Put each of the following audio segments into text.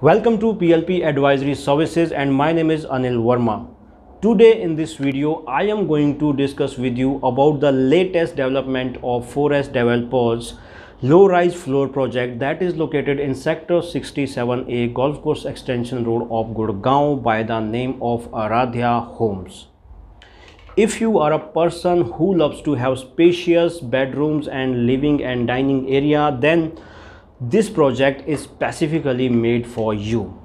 Welcome to PLP Advisory Services and my name is Anil Verma. Today in this video I am going to discuss with you about the latest development of Forest Developers low-rise floor project that is located in Sector 67A Golf Course Extension Road of Gurgaon by the name of Aradhya Homes. If you are a person who loves to have spacious bedrooms and living and dining area, then this project is specifically made for you.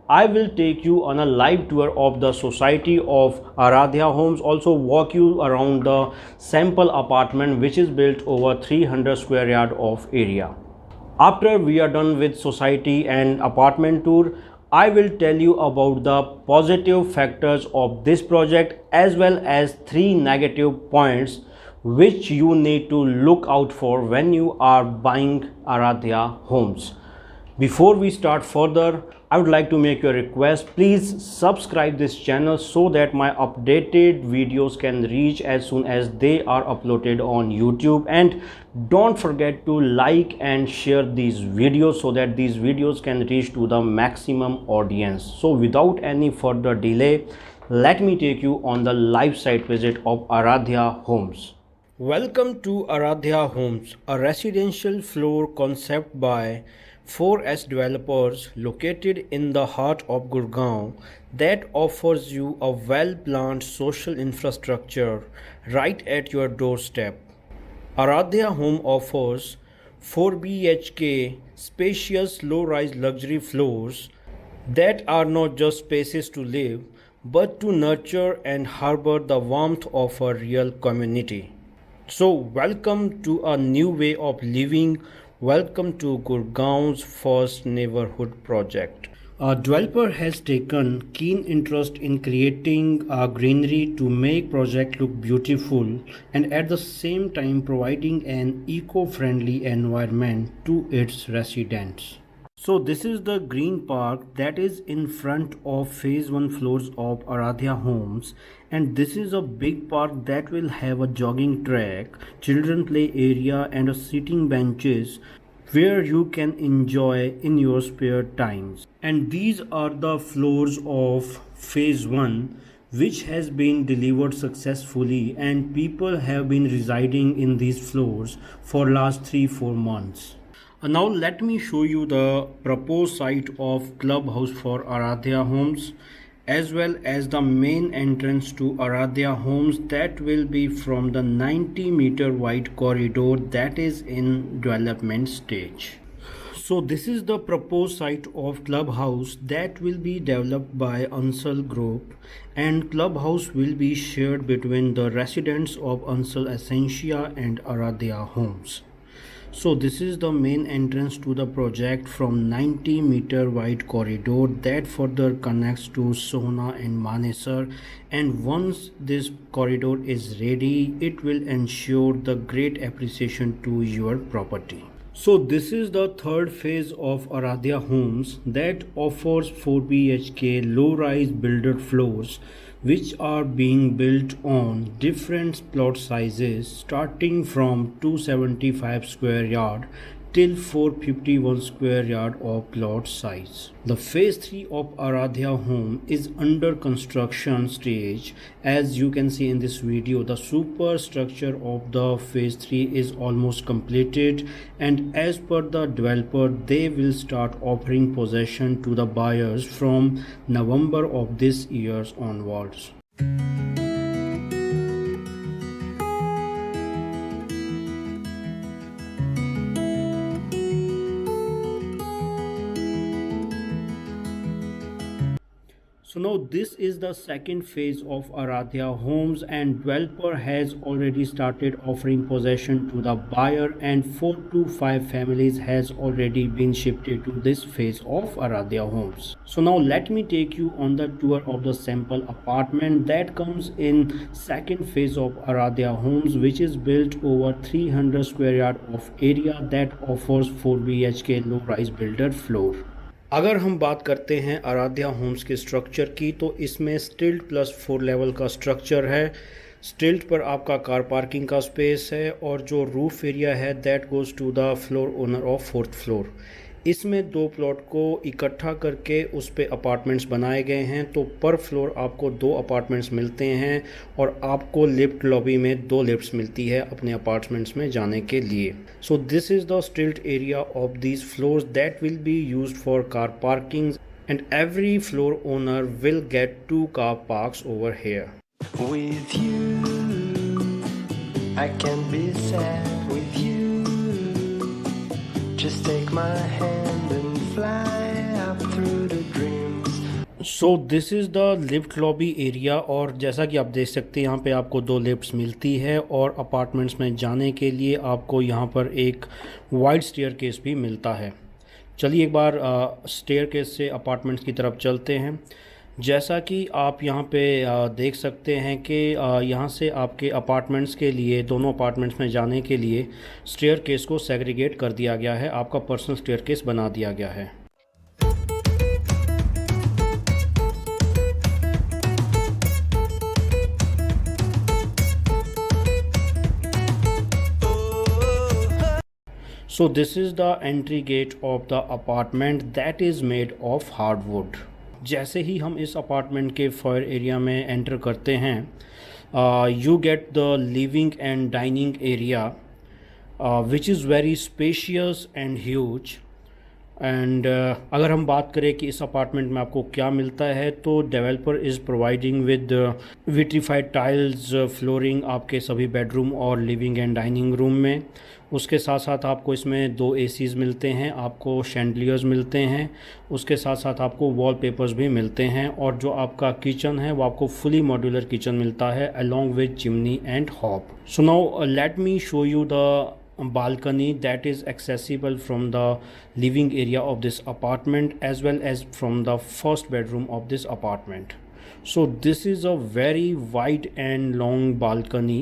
I will take you on a live tour of the society of Aradhya Homes, also walk you around the sample apartment which is built over 300 square yard of area. After we are done with society and apartment tour, I will tell you about the positive factors of this project as well as 3 negative points which you need to look out for when you are buying Aradhya Homes. Before we start further, I would like to make a request. Please subscribe this channel so that my updated videos can reach as soon as they are uploaded on YouTube, and don't forget to like and share these videos so that these videos can reach to the maximum audience. So without any further delay, let me take you on the live site visit of Aradhya Homes. Welcome to Aradhya Homes, a residential floor concept by 4S Developers located in the heart of Gurgaon that offers you a well-planned social infrastructure right at your doorstep. Aradhya Home offers 4 BHK spacious low-rise luxury floors that are not just spaces to live but to nurture and harbor the warmth of a real community. So welcome to a new way of living. Welcome to Gurgaon's first neighborhood project. A developer has taken keen interest in creating a greenery to make project look beautiful and at the same time providing an eco-friendly environment to its residents. So this is the green park that is in front of phase 1 floors of Aradhya Homes, and this is a big park that will have a jogging track, children play area and a sitting benches where you can enjoy in your spare times. And these are the floors of phase 1 which has been delivered successfully, and people have been residing in these floors for last 3-4 months. Now let me show you the proposed site of clubhouse for Aradhya Homes as well as the main entrance to Aradhya Homes that will be from the 90-meter wide corridor that is in development stage. So this is the proposed site of clubhouse that will be developed by Ansal Group, and clubhouse will be shared between the residents of Ansal Essentia and Aradhya Homes. So this is the main entrance to the project from 90-meter wide corridor that further connects to Sohna and Manesar, and once this corridor is ready it will ensure the great appreciation to your property. So this is the third phase of Aradhya Homes that offers 4 BHK low-rise builder floors which are being built on different plot sizes starting from 275 square yard till 451 square yard of plot size. The phase 3 of Aradhya Home is under construction stage. As you can see in this video, the superstructure of the phase 3 is almost completed, and as per the developer they will start offering possession to the buyers from November of this year onwards. So now this is the second phase of Aradhya Homes, and developer has already started offering possession to the buyer, and 4 to 5 families has already been shifted to this phase of Aradhya Homes. So now let me take you on the tour of the sample apartment that comes in second phase of Aradhya Homes, which is built over 300 square yard of area that offers 4 BHK low rise builder floor. अगर हम बात करते हैं Aaradhya Holmes के structure की, तो इसमें स्टिल्ट प्लस 4 लेवल का स्ट्रक्चर है। स्टिल्ट पर आपका कार पार्किंग का स्पेस है, और जो रूफ एरिया है that goes to the floor owner of 4th floor. इसमें 2 प्लॉट को इकट्ठा करके उस पे अपार्टमेंट्स बनाए गए हैं, तो पर फ्लोर आपको 2 अपार्टमेंट्स मिलते हैं और आपको लिफ्ट लॉबी में 2 लिफ्ट्स मिलती है अपने अपार्टमेंट्स में जाने के लिए। सो दिस इज़ द स्टिल्ट area of these floors that will be used for car parking and every floor owner will get 2 car parks over here. With you, I can be sad with you. Just take my hand and fly up through the dreams. So this is the lift lobby area और जैसा कि आप देख सकते हैं यहाँ पे आपको 2 लिफ्ट्स मिलती है और अपार्टमेंट्स में जाने के लिए आपको यहाँ पर एक वाइड स्टेयरकेस भी मिलता है। चलिए एक बार स्टेयरकेस से अपार्टमेंट्स की तरफ चलते हैं। जैसा कि आप यहाँ पे देख सकते हैं कि यहाँ से आपके अपार्टमेंट्स के लिए, दोनों अपार्टमेंट्स में जाने के लिए स्टेयरकेस को सेग्रीगेट कर दिया गया है, आपका पर्सनल स्टेयरकेस बना दिया गया है। So this is the entry gate of the apartment that is made of hardwood. जैसे ही हम इस अपार्टमेंट के फॉयर एरिया में एंटर करते हैं, you get the living and dining area which is very spacious and huge. And अगर हम बात करें कि इस अपार्टमेंट में आपको क्या मिलता है, तो developer is providing with vitrified tiles flooring आपके सभी बेडरूम और लिविंग एंड डाइनिंग रूम में। उसके साथ साथ आपको इसमें 2 एसीज़ मिलते हैं, आपको शैंडलियर्स मिलते हैं, उसके साथ साथ आपको वॉलपेपर्स भी मिलते हैं और जो आपका किचन है वो आपको फुली मॉड्यूलर किचन मिलता है along with chimney and hob. So now let me show you the balcony that is accessible from the living area of this apartment as well as from the first bedroom of this apartment. So this is a very wide and long balcony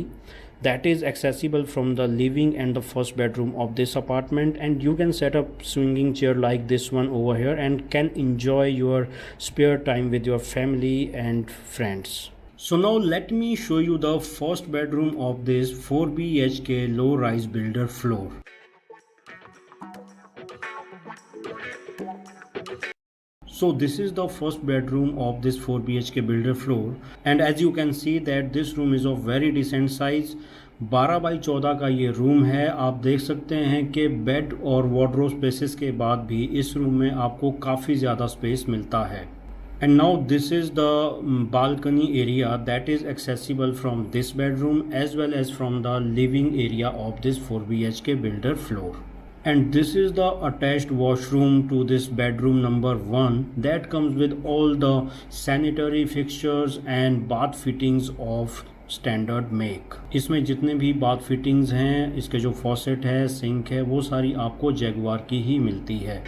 that is accessible from the living and the first bedroom of this apartment, and you can set up swinging chair like this one over here and can enjoy your spare time with your family and friends. So now let me show you the first bedroom of this 4 BHK low rise builder floor. So this is the first bedroom of this 4 BHK builder floor, and as you can see that this room is of very decent size. 12 by 14 का ये room है। आप देख सकते हैं कि bed और wardrobe spaces के बाद भी इस रूम में आपको काफ़ी ज़्यादा स्पेस मिलता है। And now this is the balcony area that is accessible from this bedroom as well as from the living area of this 4 BHK builder floor. And this is the attached washroom to this bedroom number 1 that comes with all the sanitary fixtures and bath fittings of standard make. इसमें जितने भी bath fittings हैं, इसके जो faucet है, sink है, वो सारी आपको जैगुआर की ही मिलती है।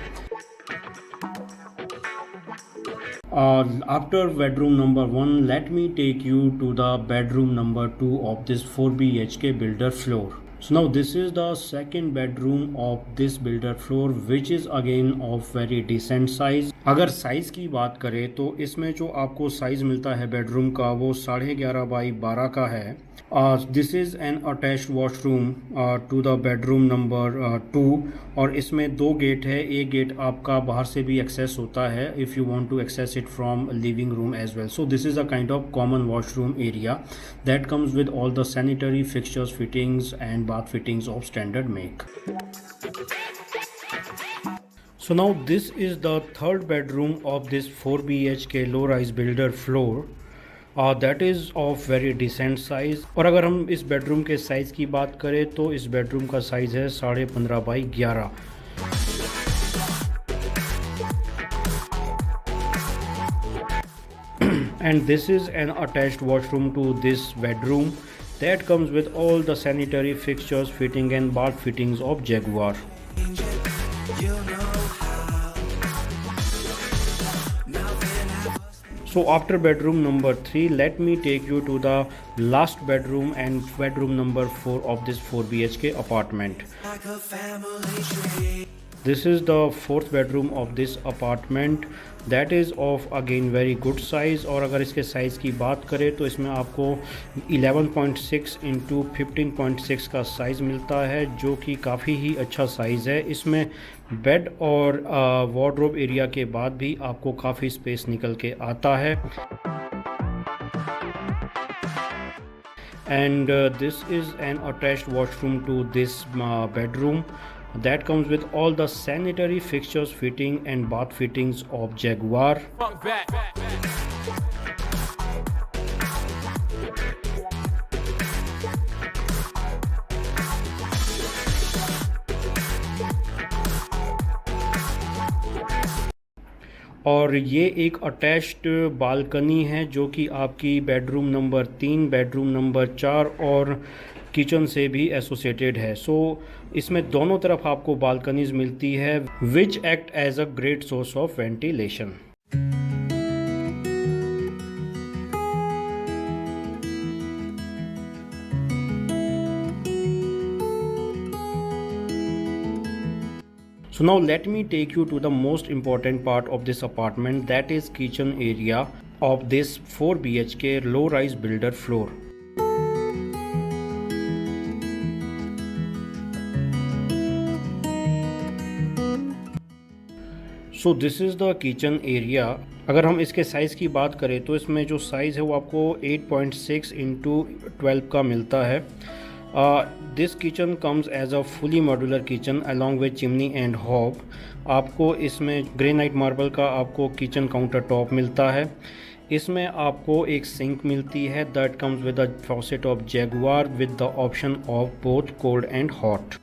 After bedroom number 1, let me take you to the bedroom number 2 of this 4 BHK builder floor. So now this is the second bedroom of this builder floor which is again of very decent size. अगर size की बात करें तो इसमें जो आपको size मिलता है बेडरूम का वो 11.5 बाई 12 का है। This is an attached washroom to the bedroom number 2 और इसमें 2 गेट है। एक गेट आपका बाहर से भी एक्सेस होता है if you want to access it from living room as well. So this is a kind of common washroom area that comes with all the sanitary fixtures, fittings and bath fittings of standard make. So now this is the third bedroom of this 4 BHK low rise builder floor that is of very decent size. और अगर हम इस bedroom के size की बात करें तो इस बेडरूम का साइज़ है 15.5 by 11। And this is an attached washroom to this bedroom that comes with all the sanitary fixtures, fitting and bath fittings of Jaguar. So after bedroom number 3, let me take you to the last bedroom and bedroom number 4 of this 4 BHK apartment. This is the fourth bedroom of this apartment that is of again very good size। और अगर इसके size की बात करें तो इसमें आपको 11.6 into 15.6 का साइज़ मिलता है जो कि काफ़ी ही अच्छा साइज़ है। इसमें बेड और वार्डरोब एरिया के बाद भी आपको काफ़ी स्पेस निकल के आता है। And this is an attached washroom to this bedroom that comes with all the sanitary fixtures, fitting and bath fittings of Jaguar. और ये एक अटैच्ड बालकनी है जो कि आपकी बेडरूम नंबर 3, बेडरूम नंबर 4 और किचन से भी एसोसिएटेड है। सो इसमें दोनों तरफ आपको बालकनीज मिलती है which act as a great source of ventilation. So now let me take you to the most important part of this apartment, that is kitchen area of this 4 BHK low rise builder floor. So this is the kitchen area. अगर हम इसके size की बात करें तो इसमें जो size है वो आपको 8.6 इंटू 12 का मिलता है। This kitchen comes as a fully modular kitchen along with chimney and hob. आपको इसमें ग्रेनाइट मार्बल का आपको किचन काउंटर टॉप मिलता है। इसमें आपको एक सिंक मिलती है that comes with a faucet of Jaguar with the option of both cold and hot.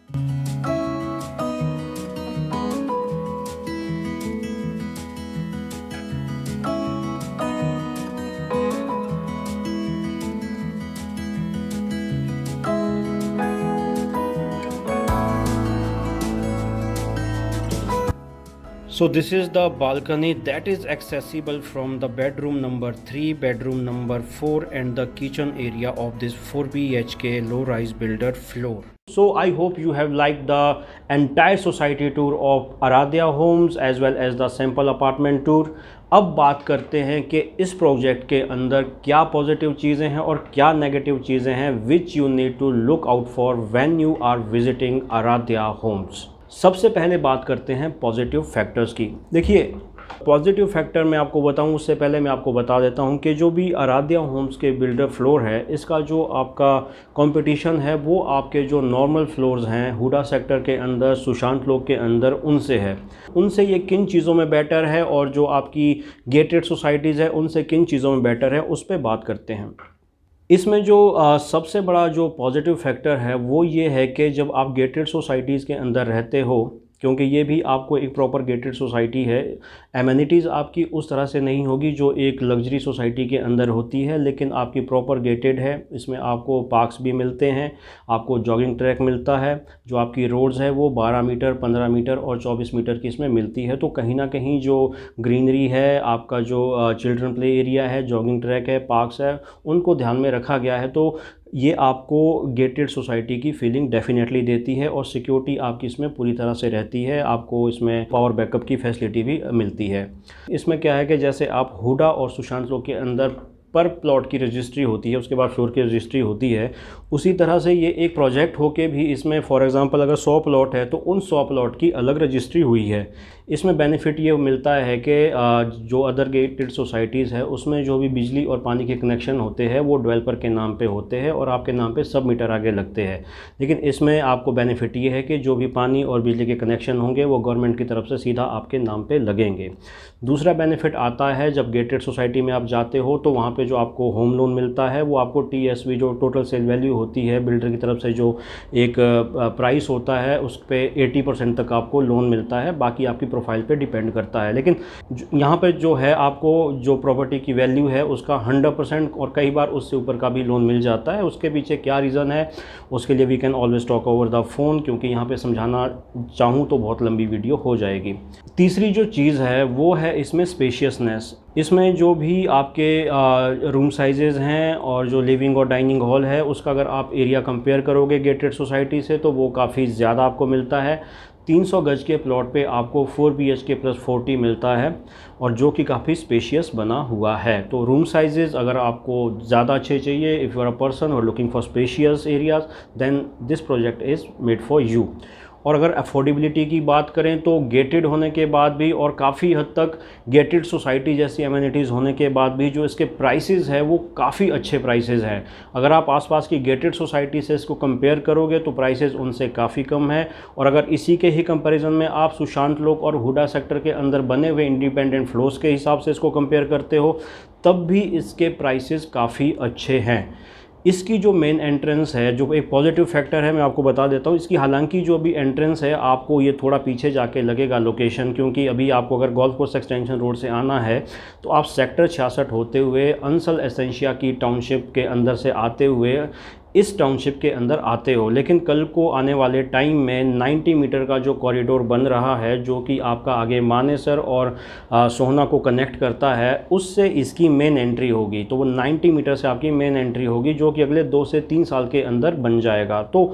So this is the balcony that is accessible from the bedroom number 3, bedroom number 4 and the kitchen area of this 4 BHK low rise builder floor. So I hope you have liked the entire society tour of Aradhya Homes as well as the sample apartment tour. अब बात करते हैं कि इस project के अंदर क्या positive चीज़ें हैं और क्या नेगेटिव चीज़ें हैं which you need to look out for when you are visiting Aaradhya Homes. सबसे पहले बात करते हैं पॉजिटिव फैक्टर्स की। देखिए, पॉजिटिव फैक्टर मैं आपको बताऊं उससे पहले मैं आपको बता देता हूं कि जो भी आराध्या होम्स के बिल्डर फ्लोर है, इसका जो आपका कंपटीशन है वो आपके जो नॉर्मल फ्लोर्स हैं हुडा सेक्टर के अंदर, सुशांत लोक के अंदर, उनसे है। उनसे ये किन चीज़ों में बेटर है और जो आपकी गेटेड सोसाइटीज़ है उनसे किन चीज़ों में बेटर है, उस पर बात करते हैं। इसमें जो सबसे बड़ा जो पॉजिटिव फैक्टर है वो ये है कि जब आप गेटेड सोसाइटीज़ के अंदर रहते हो, क्योंकि ये भी आपको एक प्रॉपर गेटेड सोसाइटी है, एमेनिटीज़ आपकी उस तरह से नहीं होगी जो एक लग्जरी सोसाइटी के अंदर होती है, लेकिन आपकी प्रॉपर गेटेड है। इसमें आपको पार्क्स भी मिलते हैं, आपको जॉगिंग ट्रैक मिलता है, जो आपकी रोड्स है वो 12 मीटर, 15 मीटर और 24 मीटर की इसमें मिलती है। तो कहीं ना कहीं जो ग्रीनरी है, आपका जो चिल्ड्रन प्ले एरिया है, जॉगिंग ट्रैक है, पार्क्स है, उनको ध्यान में रखा गया है। तो ये आपको गेटेड सोसाइटी की फीलिंग डेफिनेटली देती है और सिक्योरिटी आपकी इसमें पूरी तरह से रहती है। आपको इसमें पावर बैकअप की फैसिलिटी भी मिलती है। इसमें क्या है कि जैसे आप हुडा और सुशांत लोक के अंदर पर प्लॉट की रजिस्ट्री होती है, उसके बाद फ्लोर की रजिस्ट्री होती है, उसी तरह से ये एक प्रोजेक्ट होके भी इसमें फॉर एग्जांपल अगर 100 प्लॉट है तो उन 100 प्लॉट की अलग रजिस्ट्री हुई है। इसमें बेनिफिट ये मिलता है कि जो अदर गेटेड सोसाइटीज़ है उसमें जो भी बिजली और पानी के कनेक्शन होते हैं वो डेवलपर के नाम पे होते हैं और आपके नाम पे सब मीटर आगे लगते हैं, लेकिन इसमें आपको बेनिफिट ये है कि जो भी पानी और बिजली के कनेक्शन होंगे वो गवर्नमेंट की तरफ से सीधा आपके नाम पे लगेंगे। दूसरा बेनिफिट आता है जब गेटेड सोसाइटी में आप जाते हो तो वहाँ पे जो आपको होम लोन मिलता है वो आपको TSV जो टोटल सेल वैल्यू होती है बिल्डर की तरफ से, जो एक प्राइस होता है उस पर 80% तक आपको लोन मिलता है, बाकी आपकी प्रोफाइल पे डिपेंड करता है। लेकिन यहाँ पे जो है आपको जो प्रॉपर्टी की वैल्यू है उसका 100% और कई बार उससे ऊपर का भी लोन मिल जाता है। उसके पीछे क्या रीज़न है उसके लिए we can always talk over the phone, क्योंकि यहाँ पे समझाना चाहूँ तो बहुत लंबी वीडियो हो जाएगी। तीसरी जो चीज़ है वो है इसमें स्पेशियसनेस। इसमें जो भी आपके रूम साइजेज़ हैं और जो लिविंग और डाइनिंग हॉल है उसका अगर आप एरिया कंपेयर करोगे गेटेड सोसाइटी से तो वो काफ़ी ज़्यादा आपको मिलता है। 300 गज के प्लॉट पे आपको 4 BHK प्लस 40 मिलता है और जो कि काफ़ी स्पेशियस बना हुआ है। तो रूम साइजेज़ अगर आपको ज़्यादा अच्छे चाहिए, if you are a person और looking for spacious areas, then this project is made for you. और अगर अफोर्डेबिलिटी की बात करें तो गेटेड होने के बाद भी और काफ़ी हद तक गेटेड सोसाइटी जैसी एमिनिटीज़ होने के बाद भी जो इसके प्राइसेस है वो काफ़ी अच्छे प्राइसेस हैं। अगर आप आसपास की गेटेड सोसाइटी से इसको कंपेयर करोगे तो प्राइसेस उनसे काफ़ी कम है। और अगर इसी के ही कंपैरिजन में आप सुशांत लोक और हुडा सेक्टर के अंदर बने हुए इंडिपेंडेंट फ्लोर्स के हिसाब से इसको कंपेयर करते हो तब भी इसके प्राइसेस काफ़ी अच्छे हैं। इसकी जो मेन एंट्रेंस है, जो एक पॉजिटिव फैक्टर है, मैं आपको बता देता हूँ इसकी। हालांकि जो अभी एंट्रेंस है आपको ये थोड़ा पीछे जाके लगेगा लोकेशन, क्योंकि अभी आपको अगर गोल्फ कोर्स एक्सटेंशन रोड से आना है तो आप सेक्टर 66 होते हुए अंसल एसेंशिया की टाउनशिप के अंदर से आते हुए इस टाउनशिप के अंदर आते हो। लेकिन कल को आने वाले टाइम में 90 मीटर का जो कॉरिडोर बन रहा है जो कि आपका आगे मानेसर और सोहना को कनेक्ट करता है, उससे इसकी मेन एंट्री होगी। तो वो 90 मीटर से आपकी मेन एंट्री होगी जो कि अगले 2 से 3 साल के अंदर बन जाएगा। तो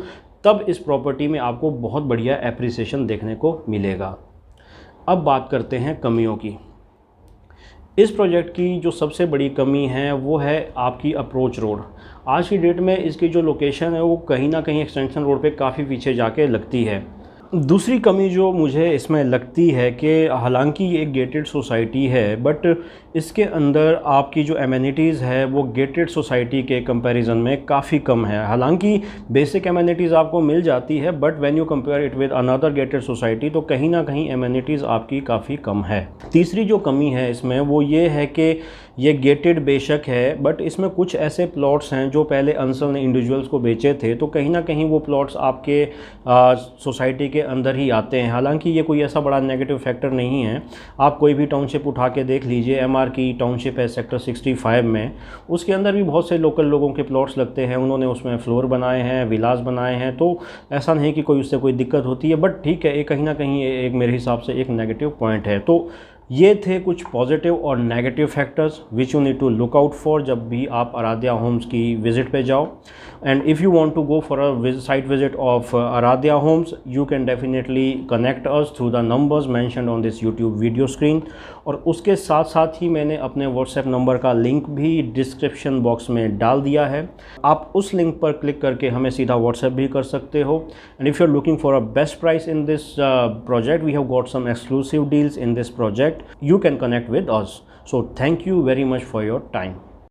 तब इस प्रॉपर्टी में आपको बहुत बढ़िया एप्रिसिएशन देखने को मिलेगा। अब बात करते हैं कमियों की। इस प्रोजेक्ट की जो सबसे बड़ी कमी है वो है आपकी अप्रोच रोड। आज की डेट में इसकी जो लोकेशन है वो कहीं ना कहीं एक्सटेंशन रोड पे काफ़ी पीछे जाके लगती है। दूसरी कमी जो मुझे इसमें लगती है कि हालांकि ये एक गेटेड सोसाइटी है बट इसके अंदर आपकी जो एमिनिटीज़ है वो गेटेड सोसाइटी के कंपैरिजन में काफ़ी कम है। हालांकि बेसिक एमिनिटीज़ आपको मिल जाती है but when you compare it with another gated society तो कहीं ना कहीं एमिनिटीज़ आपकी काफ़ी कम है। तीसरी जो कमी है इसमें वो ये है कि ये गेटेड बेशक है बट इसमें कुछ ऐसे प्लॉट्स हैं जो पहले अंसल ने इंडिविजुअल्स को बेचे थे, तो कहीं ना कहीं वो प्लॉट्स आपके सोसाइटी के अंदर ही आते हैं। हालांकि ये कोई ऐसा बड़ा नेगेटिव फैक्टर नहीं है। आप कोई भी टाउनशिप उठा के देख लीजिए, एमआर की टाउनशिप है सेक्टर 65 में, उसके अंदर भी बहुत से लोकल लोगों के प्लॉट्स लगते हैं। उन्होंने उसमें फ्लोर बनाए हैं, विलास बनाए हैं, तो ऐसा नहीं कि कोई उससे कोई दिक्कत होती है। बट ठीक है, ये कहीं ना कहीं एक मेरे हिसाब से एक नेगेटिव पॉइंट है। तो ये थे कुछ पॉजिटिव और negative factors which you need to look out for जब भी आप आराध्या होम्स की विज़िट पे जाओ। And if you want to go for a site visit of Aaradhya Homes you can definitely connect us through the numbers mentioned on this YouTube video screen. और उसके साथ साथ ही मैंने अपने व्हाट्सएप नंबर का लिंक भी डिस्क्रिप्शन बॉक्स में डाल दिया है। आप उस लिंक पर क्लिक करके हमें सीधा व्हाट्सएप भी कर सकते हो। And if you are looking for a best price in this project, we have got some exclusive deals in this project. You can connect with us. So thank you very much for your time.